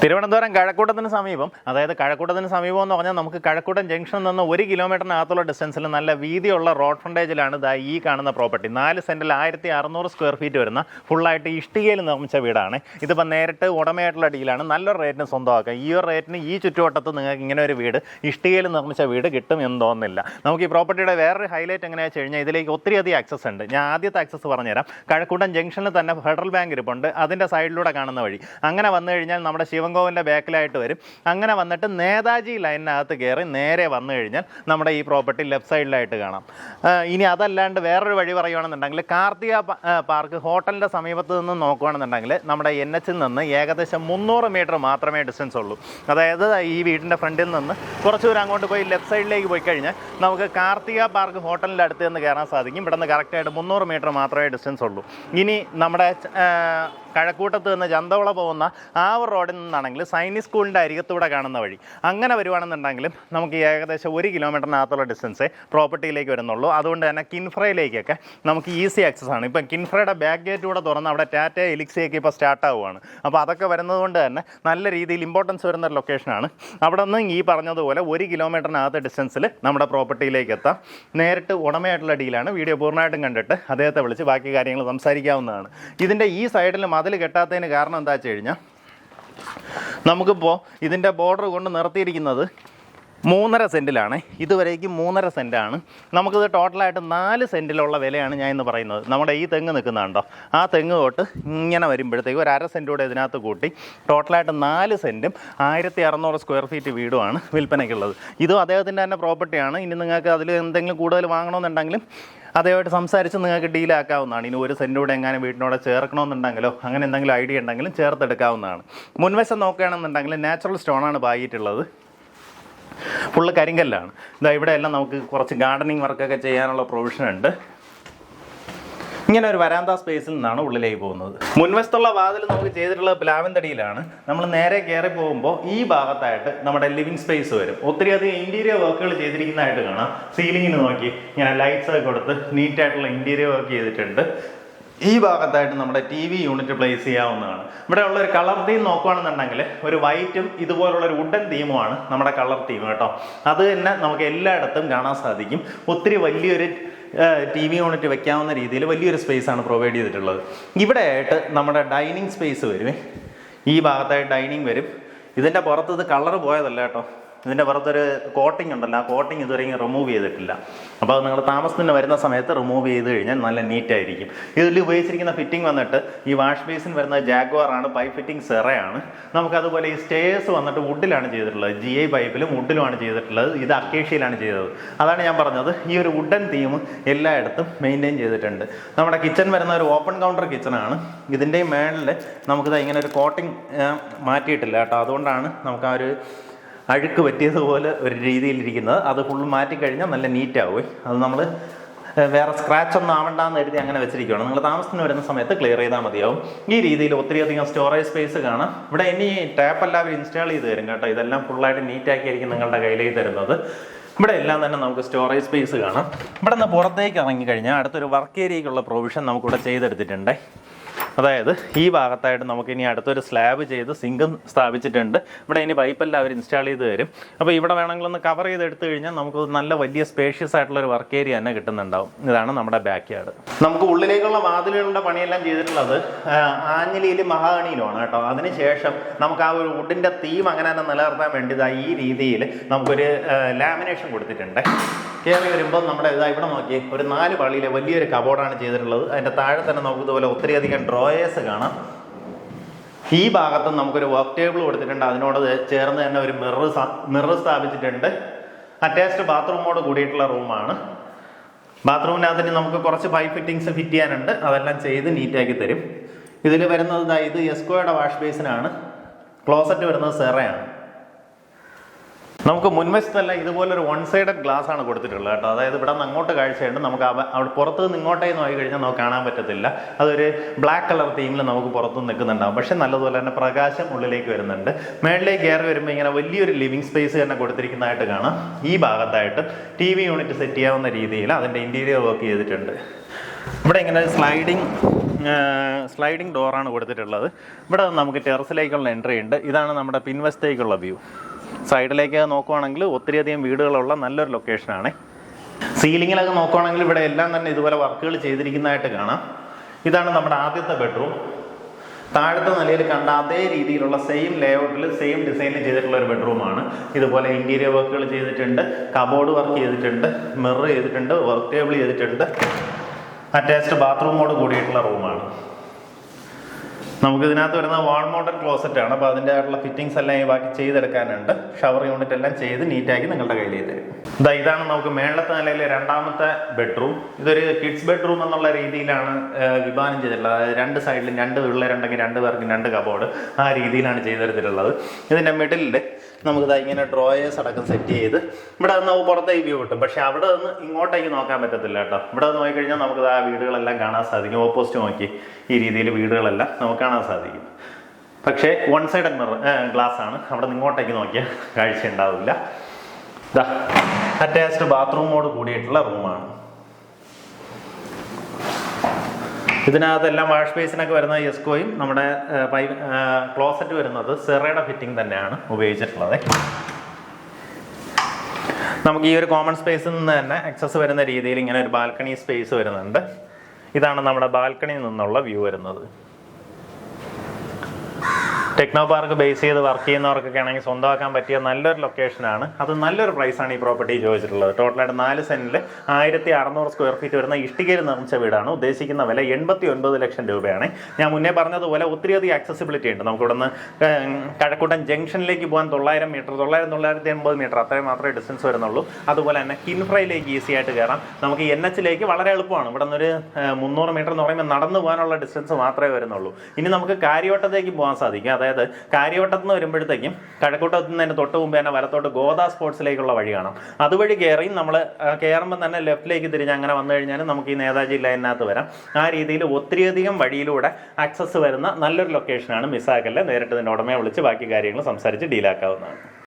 തിരുവനന്തപുരം കഴക്കൂട്ടത്തിന് സമീപം, അതായത് കഴക്കൂട്ടത്തിന് സമീപം എന്ന് പറഞ്ഞാൽ നമുക്ക് കഴക്കൂട്ടം ജംഗ്ഷനിൽ നിന്ന് 1 കിലോമീറ്ററിനകത്തുള്ള ഡിസ്റ്റൻസിൽ നല്ല വീതിയുള്ള റോഡ് ഫ്രണ്ടേജിലാണ് ഈ കാണുന്ന പ്രോപ്പർട്ടി. 4 സെൻറ്റിൽ 1600 സ്ക്വയർ ഫീറ്റ് വരുന്ന ഫുള്ളായിട്ട് ഇഷ്ടികയിൽ നിർമ്മിച്ച വീടാണ്. ഇതിപ്പോൾ നേരിട്ട് ഉടമയായിട്ടുള്ള ഡീലാണ്. നല്ലൊരു റേറ്റിന് സ്വന്തമാക്കാം. ഈ ഒരു റേറ്റിന് ഈ ചുറ്റുവട്ടത്ത് നിങ്ങൾക്ക് ഇങ്ങനെ ഒരു വീട് ഇഷ്ടികയിൽ നിർമ്മിച്ച വീട് കിട്ടും എന്ന് തോന്നുന്നില്ല. നമുക്ക് ഈ പ്രോപ്പർട്ടിയുടെ വേറൊരു ഹൈലൈറ്റ് എങ്ങനെയാണെന്ന് വെച്ച് കഴിഞ്ഞാൽ ഇതിലേക്ക് ഒത്തിരിയധികം ആക്സസ് ഉണ്ട്. ഞാൻ ആദ്യത്തെ ആക്സസ് പറഞ്ഞുതരാം. കഴക്കൂട്ടം ജംഗ്ഷനിൽ തന്നെ ഫെഡറൽ ബാങ്ക് ഇരിപ്പുണ്ട്. അതിൻ്റെ സൈഡിലൂടെ കാണുന്ന വഴി അങ്ങനെ വന്നു കഴിഞ്ഞാൽ നമ്മുടെ ശിവൻകോവിലിൻ്റെ ബാക്കിലായിട്ട് വരും. അങ്ങനെ വന്നിട്ട് നേതാജി ലൈനിനകത്ത് കയറി നേരെ വന്നു കഴിഞ്ഞാൽ നമ്മുടെ ഈ പ്രോപ്പർട്ടി ലെഫ്റ്റ് സൈഡിലായിട്ട് കാണാം. ഇനി അതല്ലാണ്ട് വേറൊരു വഴി പറയുകയാണെന്നുണ്ടെങ്കിൽ കാർത്തിക പാർക്ക് ഹോട്ടലിൻ്റെ സമീപത്ത് നിന്ന് നോക്കുകയാണെന്നുണ്ടെങ്കിൽ നമ്മുടെ NH നിന്ന് ഏകദേശം 300 മീറ്റർ മാത്രമേ ഡിസ്റ്റൻസ് ഉള്ളൂ. അതായത് ഈ വീടിൻ്റെ ഫ്രണ്ടിൽ നിന്ന് കുറച്ച് ദൂരം അങ്ങോട്ട് പോയി ലെഫ്റ്റ് സൈഡിലേക്ക് പോയി കഴിഞ്ഞാൽ നമുക്ക് കാർത്തിക പാർക്ക് ഹോട്ടലിൻ്റെ അടുത്ത് നിന്ന് കയറാൻ സാധിക്കും. ഇവിടെ നിന്ന് കറക്റ്റായിട്ട് 300 മീറ്റർ മാത്രമേ ഡിസ്റ്റൻസ് ഉള്ളൂ. ഇനി നമ്മുടെ കഴക്കൂട്ടത്ത് നിന്ന് ചന്തവള പോകുന്ന ആ ഒരു റോഡിൽ നിന്നാണെങ്കിൽ സൈനിക് സ്കൂളിൻ്റെ അരികത്തൂടെ കാണുന്ന വഴി അങ്ങനെ വരുവാണെന്നുണ്ടെങ്കിലും നമുക്ക് ഏകദേശം 1 കിലോമീറ്ററിനകത്തുള്ള ഡിസ്റ്റൻസേ പ്രോപ്പർട്ടിയിലേക്ക് വരുന്നുള്ളൂ. അതുകൊണ്ട് തന്നെ കിൻഫ്രയിലേക്കൊക്കെ നമുക്ക് ഈസി ആക്സസ് ആണ്. ഇപ്പം കിൻഫ്രയുടെ ബാക്ക് ഗേറ്റ് കൂടെ തുറന്ന് അവിടെ ടാറ്റ എലിക്സിയൊക്കെ ഇപ്പോൾ സ്റ്റാർട്ട് ആവുകയാണ്. അപ്പോൾ അതൊക്കെ വരുന്നതുകൊണ്ട് തന്നെ നല്ല രീതിയിൽ ഇമ്പോർട്ടൻസ് വരുന്ന ഒരു ലൊക്കേഷനാണ്. അവിടെ നിന്ന് ഈ പറഞ്ഞതുപോലെ 1 കിലോമീറ്ററിനകത്ത് ഡിസ്റ്റൻസിൽ നമ്മുടെ പ്രോപ്പർട്ടിയിലേക്ക് എത്താം. നേരിട്ട് ഉടമയായിട്ടുള്ള ഡീലാണ്. വീഡിയോ പൂർണ്ണമായിട്ടും കണ്ടിട്ട് അദ്ദേഹത്തെ വിളിച്ച് ബാക്കി കാര്യങ്ങൾ സംസാരിക്കാവുന്നതാണ്. ഇതിൻ്റെ ഈ സൈഡിൽ മതിൽ കെട്ടാത്തതിന് കാരണം എന്താ വെച്ച് കഴിഞ്ഞാൽ നമുക്കിപ്പോൾ ഇതിൻ്റെ ബോർഡർ കൊണ്ട് നിർത്തിയിരിക്കുന്നത് 3.5 സെൻറ്റിലാണ്. ഇതുവരേക്കും 3.5 സെൻറ്റാണ്. നമുക്കിത് ടോട്ടലായിട്ട് 4 സെൻറ്റിലുള്ള വിലയാണ് ഞാൻ ഇന്ന് പറയുന്നത്. നമ്മുടെ ഈ തെങ്ങ് നിൽക്കുന്നുണ്ടോ, ആ തെങ്ങ് തൊട്ട് ഇങ്ങനെ വരുമ്പോഴത്തേക്ക് ഒരു 1/2 സെൻറ്റ് കൂടെ ഇതിനകത്ത് കൂട്ടി ടോട്ടലായിട്ട് 4 സെൻറ്റും 1600 സ്ക്വയർ ഫീറ്റ് വീടുമാണ് വിൽപ്പനയ്ക്കുള്ളത്. ഇതും അദ്ദേഹത്തിൻ്റെ തന്നെ പ്രോപ്പർട്ടിയാണ്. ഇനി നിങ്ങൾക്ക് അതിൽ എന്തെങ്കിലും കൂടുതൽ വാങ്ങണമെന്നുണ്ടെങ്കിലും അതേമായിട്ട് സംസാരിച്ച് നിങ്ങൾക്ക് ഡീലാക്കാവുന്നതാണ്. ഇനി 1 സെൻറ്റ് കൂടെ എങ്ങാനും വീടിനോടെ ചേർക്കണമെന്നുണ്ടെങ്കിലോ അങ്ങനെ എന്തെങ്കിലും ഐഡിയ ഉണ്ടെങ്കിലും ചേർത്തെടുക്കാവുന്നതാണ്. മുൻവശം നോക്കുകയാണെന്നുണ്ടെങ്കിൽ നാച്ചുറൽ സ്റ്റോണാണ് പാകിയിട്ടുള്ളത്. ഫുള്ള് കരിങ്കല്ലാണ്. ഇതാ ഇവിടെ എല്ലാം നമുക്ക് കുറച്ച് ഗാർഡനിങ് വർക്കൊക്കെ ചെയ്യാനുള്ള പ്രൊവിഷൻ ഉണ്ട്. ഇങ്ങനെ ഒരു വരാന്ത സ്പേസിൽ നിന്നാണ് ഉള്ളിലേക്ക് പോകുന്നത്. മുൻവശത്തുള്ള വാതിൽ നമുക്ക് ചെയ്തിട്ടുള്ളത് പ്ലാവിൻ തടിയിലാണ്. നമ്മൾ നേരെ കയറി പോകുമ്പോൾ ഈ ഭാഗത്തായിട്ട് നമ്മുടെ ലിവിങ് സ്പേസ് വരും. ഒത്തിരിയധികം ഇൻറ്റീരിയർ വർക്കുകൾ ചെയ്തിരിക്കുന്നതായിട്ട് കാണാം. സീലിങ്ങിന് നോക്കി ഇങ്ങനെ ലൈറ്റ്സ് ഒക്കെ കൊടുത്ത് നീറ്റായിട്ടുള്ള ഇൻറ്റീരിയർ വർക്ക് ചെയ്തിട്ടുണ്ട്. ഈ ഭാഗത്തായിട്ട് നമ്മുടെ TV യൂണിറ്റ് പ്ലേസ് ചെയ്യാവുന്നതാണ്. ഇവിടെ ഉള്ളൊരു കളർ തീം നോക്കുകയാണെന്നുണ്ടെങ്കിൽ ഒരു വൈറ്റും ഇതുപോലുള്ളൊരു വുഡൻ തീമുമാണ് നമ്മുടെ കളർ തീം കേട്ടോ. അത് തന്നെ നമുക്ക് എല്ലായിടത്തും കാണാൻ സാധിക്കും. ഒത്തിരി വലിയൊരു TV യൂണിറ്റ് വെക്കാവുന്ന രീതിയിൽ വലിയൊരു സ്പേസാണ് പ്രൊവൈഡ് ചെയ്തിട്ടുള്ളത്. ഇവിടെ ആയിട്ട് നമ്മുടെ ഡൈനിങ് സ്പേസ് വരും. ഈ ഭാഗത്തായിട്ട് ഡൈനിങ് വരും. ഇതിൻ്റെ പുറത്ത് ഇത് കളർ പോയതല്ല കേട്ടോ. ഇതിൻ്റെ പുറത്തൊരു കോട്ടിംഗ് ഉണ്ടല്ലോ, ആ കോട്ടിംഗ് ഇതുവരെയും റിമൂവ് ചെയ്തിട്ടില്ല. അപ്പോൾ അത് നിങ്ങൾ താമസത്തിന് വരുന്ന സമയത്ത് റിമൂവ് ചെയ്ത് കഴിഞ്ഞാൽ നല്ല നീറ്റായിരിക്കും. ഇതിൽ ഉപയോഗിച്ചിരിക്കുന്ന ഫിറ്റിംഗ് വന്നിട്ട് ഈ വാഷ് ബേസിൻ വരുന്നത് ജാഗ്വാറാണ്. Pipe fitting സെറയാണ്. നമുക്കതുപോലെ ഈ സ്റ്റേഴ്സ് വന്നിട്ട് വുഡിലാണ് ചെയ്തിട്ടുള്ളത്. GI പൈപ്പിലും വുഡിലുമാണ് ചെയ്തിട്ടുള്ളത്. ഇത് അക്കേഷ്യയിലാണ് ചെയ്തത്. അതാണ് ഞാൻ പറഞ്ഞത്, ഈ ഒരു വുഡൻ തീം എല്ലായിടത്തും മെയിൻറ്റെയിൻ ചെയ്തിട്ടുണ്ട്. നമ്മുടെ കിച്ചൺ വരുന്ന ഒരു ഓപ്പൺ കൗണ്ടർ കിച്ചണാണ്. ഇതിൻ്റെ മേളിൽ നമുക്കിത് ഇങ്ങനെ ഒരു കോട്ടിംഗ് മാറ്റിയിട്ടില്ല കേട്ടോ. അതുകൊണ്ടാണ് നമുക്ക് ആ ഒരു അഴുക്ക് പറ്റിയതുപോലെ ഒരു രീതിയിലിരിക്കുന്നത്. അത് ഫുള്ള് മാറ്റിക്കഴിഞ്ഞാൽ നല്ല നീറ്റാവും. അത് നമ്മൾ വേറെ സ്ക്രാച്ച് ഒന്നും ആവണ്ടെന്ന് എഴുതി അങ്ങനെ വെച്ചിരിക്കുകയാണ്. നിങ്ങൾ താമസത്തിന് വരുന്ന സമയത്ത് ക്ലിയർ ചെയ്താൽ മതിയാവും. ഈ രീതിയിൽ ഒത്തിരിയധികം സ്റ്റോറേജ് സ്പേസ് കാണാം. ഇവിടെ ഇനി ടാപ്പ് എല്ലാവരും ഇൻസ്റ്റാൾ ചെയ്ത് തരും കേട്ടോ. ഇതെല്ലാം ഫുള്ളായിട്ട് നീറ്റാക്കിയായിരിക്കും നിങ്ങളുടെ കയ്യിലേക്ക് തരുന്നത്. ഇവിടെ എല്ലാം തന്നെ നമുക്ക് സ്റ്റോറേജ് സ്പേസ് കാണാം. ഇവിടെ നിന്ന് പുറത്തേക്ക് ഇറങ്ങിക്കഴിഞ്ഞാൽ അടുത്തൊരു വർക്ക് ഏരിയയ്ക്കുള്ള പ്രൊവിഷൻ നമുക്കിവിടെ ചെയ്തെടുത്തിട്ടുണ്ട്. അതായത് ഈ ഭാഗത്തായിട്ട് നമുക്കിനി അടുത്തൊരു സ്ലാബ് ചെയ്ത് സിങ്കും സ്ഥാപിച്ചിട്ടുണ്ട്. ഇവിടെ ഇനി പൈപ്പെല്ലാം അവർ ഇൻസ്റ്റാൾ ചെയ്ത് തരും. അപ്പോൾ ഇവിടെ വേണമെങ്കിലൊന്ന് കവർ ചെയ്ത് എടുത്തു കഴിഞ്ഞാൽ നമുക്ക് നല്ല വലിയ സ്പേഷ്യസ് ആയിട്ടുള്ളൊരു വർക്ക് ഏരിയ തന്നെ കിട്ടുന്നുണ്ടാവും. ഇതാണ് നമ്മുടെ ബാക്ക് യാർഡ്. നമുക്ക് ഉള്ളിലേക്കുള്ള വാതിലുകളുടെ പണിയെല്ലാം ചെയ്തിട്ടുള്ളത് ആഞ്ഞിലിയിലും മഹാഗണിയിലുമാണ് കേട്ടോ. അതിനുശേഷം നമുക്ക് ആ ഒരു വുഡിൻ്റെ തീം അങ്ങനെ തന്നെ നിലനിർത്താൻ വേണ്ടി ഈ രീതിയിൽ നമുക്കൊരു ലാമിനേഷൻ കൊടുത്തിട്ടുണ്ട്. കയറി വരുമ്പോൾ നമ്മുടെ ഇവിടെ നോക്കി ഒരു 4 പള്ളിയിലെ വലിയൊരു കബോർഡാണ് ചെയ്തിട്ടുള്ളത്. അതിൻ്റെ താഴെ തന്നെ നമുക്ക് ഇതുപോലെ ഒത്തിരിയധികം ഡ്രോയേഴ്സ് കാണാം. ഈ ഭാഗത്ത് നമുക്കൊരു വർക്ക് ടേബിൾ കൊടുത്തിട്ടുണ്ട്. അതിനോട് ചേർന്ന് തന്നെ ഒരു മിറർ സ്ഥാപിച്ചിട്ടുണ്ട്. അറ്റാച്ച്ഡ് ബാത്റൂമോട് കൂടിയിട്ടുള്ള റൂമാണ്. ബാത്റൂമിനകത്തിന് നമുക്ക് കുറച്ച് പൈപ്പ് ഫിറ്റിങ്സ് ഫിറ്റ് ചെയ്യാനുണ്ട്. അതെല്ലാം ചെയ്ത് നീറ്റാക്കി തരും. ഇതിൽ വരുന്നത് ഇത് എസ്കോയുടെ വാഷ് ബേസിനാണ്. ക്ലോസറ്റ് വരുന്നത് സെറയാണ്. നമുക്ക് മുൻവശത്തല്ല ഇതുപോലൊരു 1 സൈഡഡ് ഗ്ലാസ് ആണ് കൊടുത്തിട്ടുള്ളത് കേട്ടോ. അതായത് ഇവിടെ നിന്ന് അങ്ങോട്ട് കാഴ്ചയുണ്ട്. നമുക്ക് അവിടെ പുറത്ത് നിന്ന് ഇങ്ങോട്ടേക്ക് നോക്കി കഴിഞ്ഞാൽ നമുക്ക് കാണാൻ പറ്റത്തില്ല. അതൊരു ബ്ലാക്ക് കളർ തീമിൽ നമുക്ക് പുറത്തുനിന്ന് നിൽക്കുന്നുണ്ടാവും. പക്ഷേ നല്ലതുപോലെ തന്നെ പ്രകാശം ഉള്ളിലേക്ക് വരുന്നുണ്ട്. മേളിലേക്ക് കയറി വരുമ്പോൾ ഇങ്ങനെ വലിയൊരു ലിവിങ് സ്പേസ് തന്നെ കൊടുത്തിരിക്കുന്നതായിട്ട് കാണാം. ഈ ഭാഗത്തായിട്ട് TV യൂണിറ്റ് സെറ്റ് ചെയ്യാവുന്ന രീതിയിൽ അതിൻ്റെ ഇൻറ്റീരിയർ വർക്ക് ചെയ്തിട്ടുണ്ട്. ഇവിടെ ഇങ്ങനെ സ്ലൈഡിങ് സ്ലൈഡിംഗ് ഡോറാണ് കൊടുത്തിട്ടുള്ളത്. ഇവിടെ നമുക്ക് ടെറസിലേക്കുള്ള എൻട്രി ഉണ്ട്. ഇതാണ് നമ്മുടെ പിൻവശത്തേക്കുള്ള വ്യൂ. സൈഡിലേക്ക് നോക്കുവാണെങ്കിൽ ഒത്തിരിയധികം വീടുകളുള്ള നല്ലൊരു ലൊക്കേഷനാണ്. സീലിങ്ങിലൊക്കെ നോക്കുവാണെങ്കിൽ ഇവിടെ എല്ലാം തന്നെ ഇതുപോലെ വർക്കുകൾ ചെയ്തിരിക്കുന്നതായിട്ട് കാണാം. ഇതാണ് നമ്മുടെ ആദ്യത്തെ ബെഡ്റൂം. താഴത്തെ നിലയിൽ കണ്ട അതേ രീതിയിലുള്ള സെയിം ലേഔട്ടിൽ സെയിം ഡിസൈനിൽ ചെയ്തിട്ടുള്ള ഒരു ബെഡ്റൂമാണ്. ഇതുപോലെ ഇൻറ്റീരിയർ വർക്കുകൾ ചെയ്തിട്ടുണ്ട്, കബോർഡ് വർക്ക് ചെയ്തിട്ടുണ്ട്, മിറർ ചെയ്തിട്ടുണ്ട്, വർക്ക് ടേബിൾ ചെയ്തിട്ടുണ്ട്. അറ്റാച്ച്ഡ് ബാത്റൂമോട് കൂടിയിട്ടുള്ള റൂമാണ്. നമുക്ക് ഇതിനകത്ത് വരുന്ന വാൾ മൗണ്ടഡ് ക്ലോസറ്റ് ആണ്. അപ്പോൾ അതിൻ്റെ ആയിട്ടുള്ള ഫിറ്റിംഗ്സ് എല്ലാം ഈ ബാക്കി ചെയ്തെടുക്കാനുണ്ട്. ഷവർ യൂണിറ്റ് എല്ലാം ചെയ്ത് നീറ്റാക്കി നിങ്ങളുടെ കയ്യിൽ തരും. ഇതാണ് നമുക്ക് മേളത്തെ നിലയിലെ രണ്ടാമത്തെ ബെഡ്റൂം. ഇതൊരു കിഡ്സ് ബെഡ്റൂം എന്നുള്ള രീതിയിലാണ് വിഭാവനം ചെയ്തിട്ടുള്ളത്. അതായത് രണ്ട് സൈഡിലും രണ്ട് പിള്ളേരുണ്ടെങ്കിൽ രണ്ട് പേർക്കും രണ്ട് കബോർഡ്, ആ രീതിയിലാണ് ചെയ്തെടുത്തിട്ടുള്ളത്. ഇതിൻ്റെ മിഡിലിൽ നമുക്കിത് ഇങ്ങനെ ഡ്രോയേഴ്സ് അടക്കം സെറ്റ് ചെയ്ത് ഇവിടെ നിന്ന് പുറത്തേക്ക് വ്യൂ കിട്ടും. പക്ഷേ അവിടെ നിന്ന് ഇങ്ങോട്ടേക്ക് നോക്കാൻ പറ്റത്തില്ല കേട്ടോ. ഇവിടെ നിന്ന് നോക്കിക്കഴിഞ്ഞാൽ നമുക്കിത് ആ വീടുകളെല്ലാം കാണാൻ സാധിക്കും. ഓപ്പോസിറ്റ് നോക്കി ഈ രീതിയിൽ വീടുകളെല്ലാം നമുക്ക് കാണാൻ സാധിക്കും. പക്ഷേ വൺ സൈഡ് മിറർ ഗ്ലാസ് ആണ്. അവിടെ നിന്ന് ഇങ്ങോട്ടേക്ക് നോക്കിയാൽ കാഴ്ച ഉണ്ടാവില്ല. അറ്റാച്ച്ഡ് ബാത്റൂമോട് കൂടിയിട്ടുള്ള റൂമാണ്. ഇതിനകത്തെല്ലാം വാഷ് ബേസിനൊക്കെ വരുന്നത് യെസ്കോയും നമ്മുടെ ക്ലോസറ്റ് വരുന്നത് സെറയുടെ ഫിറ്റിംഗ് തന്നെയാണ് ഉപയോഗിച്ചിട്ടുള്ളത്. നമുക്ക് ഈ ഒരു കോമൺ സ്പേസിൽ നിന്ന് തന്നെ ആക്സസ് വരുന്ന രീതിയിൽ ഇങ്ങനെ ഒരു ബാൽക്കണി സ്പേസ് വരുന്നുണ്ട്. ഇതാണ് നമ്മുടെ ബാൽക്കണിയിൽ നിന്നുള്ള വ്യൂ വരുന്നത്. ടെക്നോ പാർക്ക് ബേസ് ചെയ്ത് വർക്ക് ചെയ്യുന്നവർക്കൊക്കെ ആണെങ്കിൽ സ്വന്തമാക്കാൻ പറ്റിയ നല്ലൊരു ലൊക്കേഷനാണ്. അത് നല്ലൊരു പ്രൈസാണ് ഈ പ്രോപ്പർട്ടി ചോദിച്ചിട്ടുള്ളത്. ടോട്ടലായിട്ട് 4 സെൻറ്റിൽ 1600 സ്ക്വയർ ഫീറ്റ് വരുന്ന ഇഷ്ടികയിൽ നിർമ്മിച്ച വീടാണ്. ഉദ്ദേശിക്കുന്ന വില 89 ലക്ഷം രൂപയാണ്. ഞാൻ മുന്നേ പറഞ്ഞതുപോലെ ഒത്തിരിയധികം ആക്സസിബിലിറ്റി ഉണ്ട്. നമുക്ക് ഇവിടെ നിന്ന് കഴക്കൂട്ടം ജംഗ്ഷനിലേക്ക് പോകാൻ 900 മീറ്റർ, 980 മീറ്റർ അത്രയും മാത്രമേ ഡിസ്റ്റൻസ് വരുന്നുള്ളൂ. അതുപോലെ തന്നെ കിൻഫ്രയിലേക്ക് ഈസി ആയിട്ട് കയറാം. നമുക്ക് NH-ലേക്ക് വളരെ എളുപ്പമാണ്. ഇവിടെ നിന്നൊരു 300 മീറ്റർ എന്ന് പറയുമ്പോൾ നടന്നു പോകാനുള്ള ഡിസ്റ്റൻസ് മാത്രമേ വരുന്നുള്ളൂ. ഇനി നമുക്ക് കാര്യവട്ടത്തേക്ക് പോകാൻ സാധിക്കും. അതായത് കാര്യവട്ടത്ത് നിന്ന് വരുമ്പോഴത്തേക്കും കഴക്കൂട്ടത്ത് നിന്ന് തൊട്ട് മുമ്പ് തന്നെ വലത്തോട്ട് ഗോദ സ്പോർട്സിലേക്കുള്ള വഴി കാണാം. അതുവഴി കയറി നമ്മൾ കയറുമ്പോൾ തന്നെ ലെഫ്റ്റിലേക്ക് തിരിഞ്ഞ് അങ്ങനെ വന്നു കഴിഞ്ഞാൽ നമുക്ക് ഈ നേതാജി ലൈനിനകത്ത് വരാം. ആ രീതിയിൽ ഒത്തിരിയധികം വഴിയിലൂടെ ആക്സസ് വരുന്ന നല്ലൊരു ലൊക്കേഷനാണ്. മിസ്സാക്കല്ല. നേരിട്ട് ഇതിൻ്റെ ഉടമയെ വിളിച്ച് ബാക്കി കാര്യങ്ങൾ സംസാരിച്ച് ഡീലാക്കാവുന്നതാണ്.